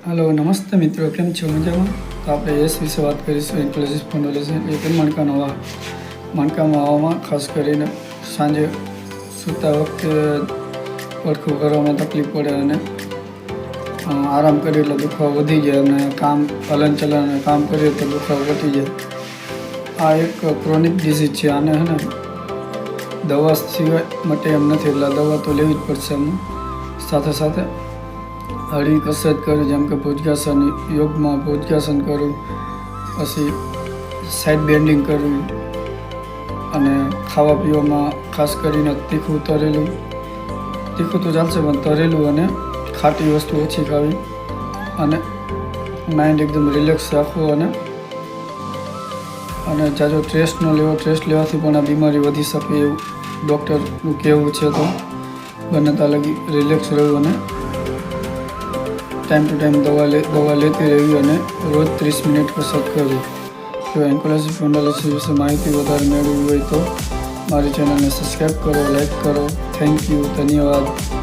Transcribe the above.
Hello नमस्ते मित्रों, केम छो मजामां? तो आप यस विषे बात करीशुं एंक्लोजिस स्पोन्डिलोसिस એટલે કે મણકામાં આવવામાં ખાસ કરીને સાંજે સૂતા વખતે પડખું કરવામાં તકલીફ પડે અને આરામ કરીએ એટલે દુખાવો વધી જાય અને કામ હલન ચલન કામ કરીએ તો દુખાવો ઘટી જાય। આ એક ક્રોનિક ડિઝીઝ છે। આને હે ને દવા સિવાય મટે એમ નથી, એટલે દવા તો લેવી જ પડશે અમને। સાથે સાથે હળવી કસરત કરું, જેમ કે ભુજંગાસન, યોગમાં ભુજંગાસન કરું, પછી સાઈડ બેન્ડિંગ કરવું અને ખાવા પીવામાં ખાસ કરીને તીખું તરેલું, તીખું તો ચાલશે પણ તરેલું અને ખાટી વસ્તુ ઓછી ખાવી અને માઇન્ડ એકદમ રિલેક્સ રાખવું અને જાજો સ્ટ્રેસ ન લેવો। સ્ટ્રેસ લેવાથી પણ આ બીમારી વધી શકે એવું ડૉક્ટરનું કહેવું છે। તો બને ત્યાં લગી રિલેક્સ રહેવું અને टाइम टू टाइम दवा लेती रही और रोज 30 मिनिट कसरत करवी। जो एंक्लोजिस स्पोन्डिलोसिस विषे माहिती वधारे मेळवी होय तो मारी चेनल ने सब्सक्राइब करो, लाइक करो। थैंक यू, धन्यवाद।